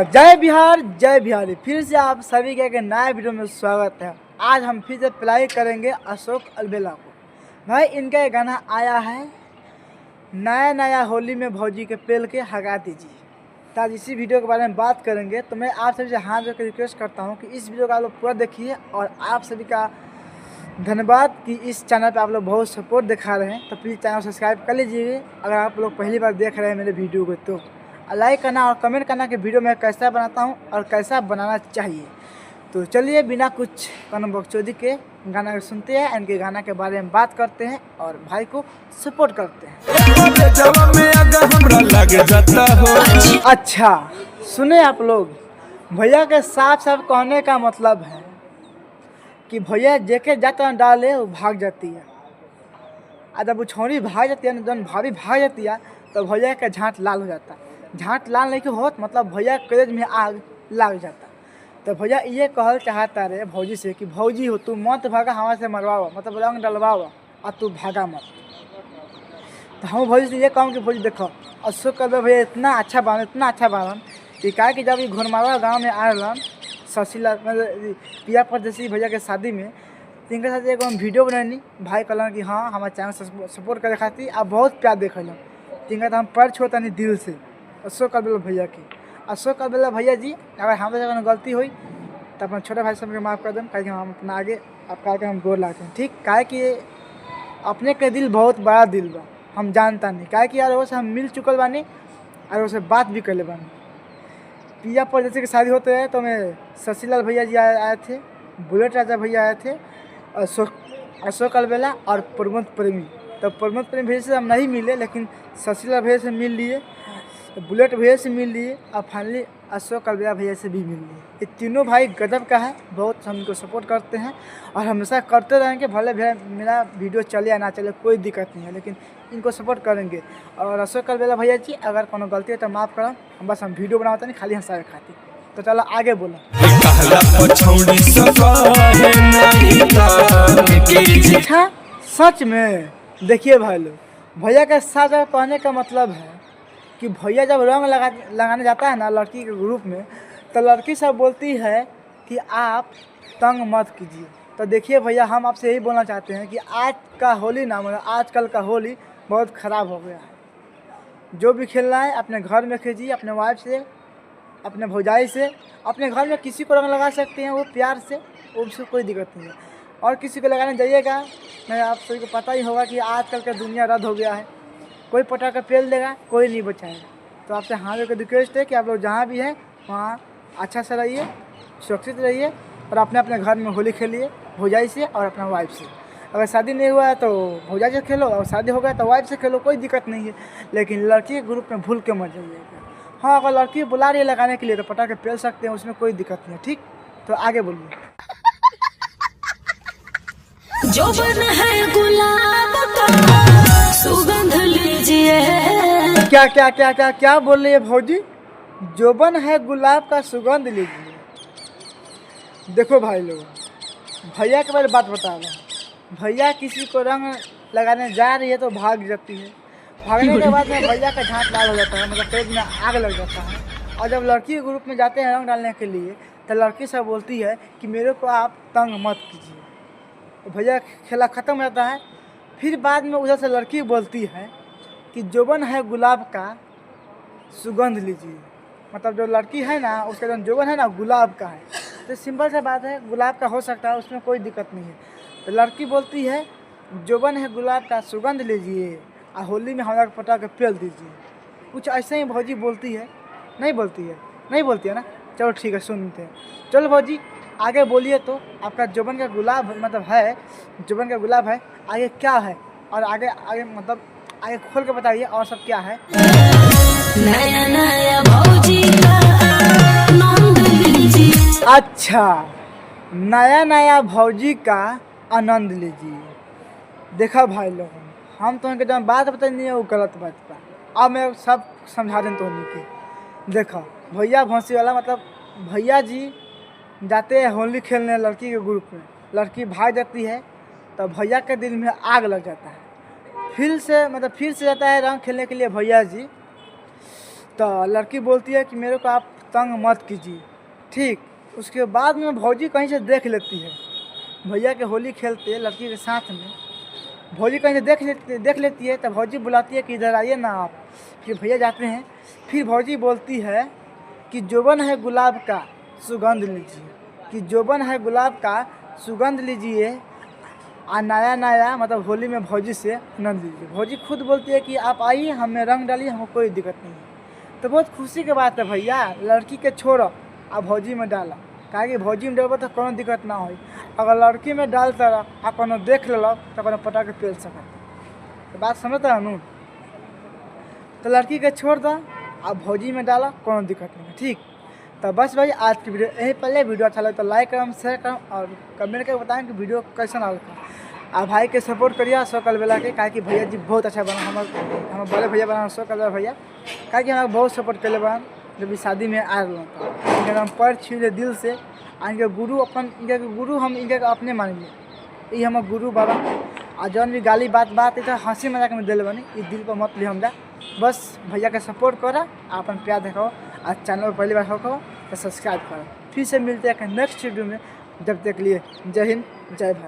जय बिहार जय बिहारी। फिर से आप सभी के नए वीडियो में स्वागत है। आज हम फिर से प्ले करेंगे अशोक अलबेला को। भाई इनका ये गाना आया है नया होली में भौजी के पेल के हगा दीजिए। तो आज इसी वीडियो के बारे में बात करेंगे। तो मैं आप सभी से हाथ जोड़ के रिक्वेस्ट करता हूँ कि इस वीडियो को आप लोग पूरा देखिए। और आप सभी का धन्यवाद कि इस चैनल पे आप लोग बहुत सपोर्ट दिखा रहे हैं। तो प्लीज़ चैनल सब्सक्राइब कर लीजिए अगर आप लोग पहली बार देख रहे हैं मेरे वीडियो को। तो लाइक करना और कमेंट करना कि वीडियो मैं कैसा बनाता हूं और कैसा बनाना चाहिए। तो चलिए बिना कुछ कन बकचोदी के गाना सुनते हैं, इनके गाना के बारे में बात करते हैं और भाई को सपोर्ट करते हैं। अच्छा सुने आप लोग, भैया के साफ साफ कहने का मतलब है कि भैया जेके जाता डाले वो भाग जाती है। जब वो छोरी भाग जाती है, जब भाभी भाग जाती है तो भैया का झांट लाल हो जाता है। झांट लाल नहीं होत मतलब भैया कलेज में आग लग जाता। तो भैया ये कहल चाहता रहे भौजी से कि भौजी हो तू मत भागा, हमारे से मरवाओ, मतलब रंग डलवाओ और तू भागा मत। तो हम भौजी से ये कहूँ कि भौजी देखो अशोक अलबेला भैया इतना अच्छा बालन कि क्या कि जब ये घुरमावा गाँव में आए शशिला पिया परदेसी भैया के शादी में, इनके साथ एक वीडियो बनैनी। भाई कहलन कि हाँ हमारे चैनल सपोर्ट करे खातिर आप बहुत प्यार देख लो। इनका तो हम पैर छोड़ता नहीं दिल से अशोक अलबेला भैया की। अशोक अलबेला भैया जी अगर हमारे जगह गलती हुई तो अपने छोटे भाई सबके माफ़ कर दें, कहे हम अपना आगे आपका आगे हम गोर लाते हैं। ठीक काहे कि अपने के दिल बहुत बड़ा दिल बा, हम जानता नहीं काहे कि यार वो से हम मिल चुकल बानी और वो से बात भी कर ले बानी। पिया पर जैसे कि शादी होते हैं तो मैं शशिलाल भैया जी आए थे, बुलेट राजा भैया आए थे, अशोक अलबेला और प्रमोद प्रेमी। तो प्रमोद प्रेमी भैया से हम नहीं मिले लेकिन शशिलाल भैया से मिल लिए, बुलेट भैया से मिल लिए और फाइनली अशोक अलबेला भैया से भी मिल लिए। ये तीनों भाई गजब का है, बहुत हम इनको सपोर्ट करते हैं और हमेशा करते रहेंगे। भले भैया मेरा वीडियो चले या ना चले कोई दिक्कत नहीं है, लेकिन इनको सपोर्ट करेंगे। और अशोक अलबेला भैया जी अगर कोनो गलती है तो माफ़ करो, हम बस हम वीडियो बनाते नहीं खाली हंसाए खातिर। तो चलो आगे बोलो। अच्छा सच में देखिए भाई लोग, भैया का साथ कहने का मतलब है कि भैया जब रंग लगाने जाता है ना लड़की के ग्रुप में, तो लड़की सब बोलती है कि आप तंग मत कीजिए। तो देखिए भैया हम आपसे यही बोलना चाहते हैं कि आज का होली ना मतलब आजकल का होली बहुत ख़राब हो गया है। जो भी खेलना है अपने घर में खेलिए, अपने वाइफ से, अपने भौजाई से, अपने घर में किसी को रंग लगा सकते हैं वो प्यार से, उससे कोई दिक्कत नहीं है। और किसी को लगाने जाइएगा, मैं आप सभी को पता ही होगा कि आजकल का दुनिया रद्द हो गया है। कोई पटाखा पेल देगा, कोई नहीं बचाएगा। तो आपसे हाथ जोड़ के रिक्वेस्ट है कि आप लोग जहाँ भी हैं वहाँ अच्छा से रहिए, सुरक्षित रहिए और अपने अपने घर में होली खेलिए भौजाई से और अपना वाइफ से। अगर शादी नहीं हुआ है तो भौजाई से खेलो और शादी हो गया तो वाइफ से खेलो, कोई दिक्कत नहीं है। लेकिन लड़की के ग्रुप में भूल के मत जाइएगा। हाँ अगर लड़की बुला रही है लगाने के लिए तो पटाखे पेल सकते हैं, उसमें कोई दिक्कत नहीं है। ठीक, तो आगे बोलिए। जो बन है गुलाब का सुगंध लीजिए। क्या क्या क्या क्या क्या बोल रही है भौजी? जोबन है गुलाब का सुगंध लीजिए। देखो भाई लोग, भैया के बारे में बात बता रहे हैं। भैया किसी को रंग लगाने जा रही है तो भाग जाती है। भागने के बाद में भैया का झांट लाल हो जाता है, मतलब पेट में आग लग जाता है। और जब लड़की के ग्रुप में जाते हैं रंग डालने के लिए तो लड़की सब बोलती है कि मेरे को आप तंग मत कीजिए। तो भैया खेला ख़त्म हो जाता है। फिर बाद में उधर से लड़की बोलती है कि जोबन है गुलाब का सुगंध लीजिए। मतलब जो लड़की है ना उसका जो जोबन है ना गुलाब का है। तो सिंपल सा बात है, गुलाब का हो सकता है, उसमें कोई दिक्कत नहीं है। तो लड़की बोलती है जोबन है गुलाब का सुगंध लीजिए और होली में हमारा पटाखे पेल दीजिए। कुछ ऐसे ही भौजी बोलती है, नहीं बोलती है? नहीं बोलती है ना। चलो ठीक है सुनते हैं। चलो भौजी आगे बोलिए। तो आपका जोबन का गुलाब मतलब है, जोबन का गुलाब है, आगे क्या है और आगे आगे मतलब आगे खोल के बताइए और सब क्या है। नया भौजी का आनंद लीजिए। अच्छा नया भौजी का आनंद लीजिए। देखा भाई लोग, हम तो उनके जब बात बताई नहीं है वो गलत बात बा। अब मैं सब समझा दें तो उन्हीं की। देखो भैया भौंसी वाला मतलब भैया जी जाते हैं होली खेलने लड़की के ग्रुप में, लड़की भाग जाती है तो भैया के दिल में आग लग जाता है। फिर से जाता है रंग खेलने के लिए भैया जी तो लड़की बोलती है कि मेरे को आप तंग मत कीजिए, ठीक। उसके बाद में भौजी कहीं से देख लेती है, भैया के होली खेलते लड़की के साथ में भौजी कहीं से देख लेती है। तो भौजी बुलाती है कि इधर आइए ना आप। फिर भैया जाते हैं। फिर भौजी बोलती है कि जोबन है गुलाब का सुगंध लीजिए, कि जोबन है गुलाब का सुगंध लीजिए, आ नया नया मतलब होली में भौजी से आनंद लीजिए। भौजी खुद बोलती है कि आप आइए, हमें रंग डालिए, हमको कोई दिक्कत नहीं है। तो बहुत खुशी की बात है भैया, लड़की के छोड़ो आ भौजी में डाला, काहे कि भौजी में डालबो तो कोनो दिक्कत ना होई। अगर लड़की में डालता रह आ कोनो देख लेलक तो कोनो पटा के पेल सकत। तो बात समझता है। तो लड़की के छोड़ दो आ भौजी में डाला, कोनो दिक्कत नहीं है, ठीक। तो बस भाई आज की वीडियो यही पहले। वीडियो अच्छा लगे तो लाइक करम, शेयर करम और कमेंट करके बताएं कि वीडियो कैसा लगा। आप भाई के सपोर्ट करिए सो कल बेला के, काहे कि भैया जी बहुत अच्छा बना, हमारे बड़े भैया बना सो कल भैया, काहे कि हमारे बहुत सपोर्ट कर बना जब भी शादी में आ रहा था। इनके हम पैर छूले दिल से, इनके गुरु अपन, इनके गुरु हम इनके अपने मानेंगे, ये हमारे गुरु बाबा। और जौन भी गाली बात तो हंसी मजाक में दिल बनी, ये दिल पर मत ली हमरा। बस भैया के सपोर्ट करा, अपन प्यार दिखाओ, और चैनल पर पहली बार हो तो सब्सक्राइब करो। फिर से मिलते हैं नेक्स्ट वीडियो में, जब तक लिए जय हिंद जय भारत।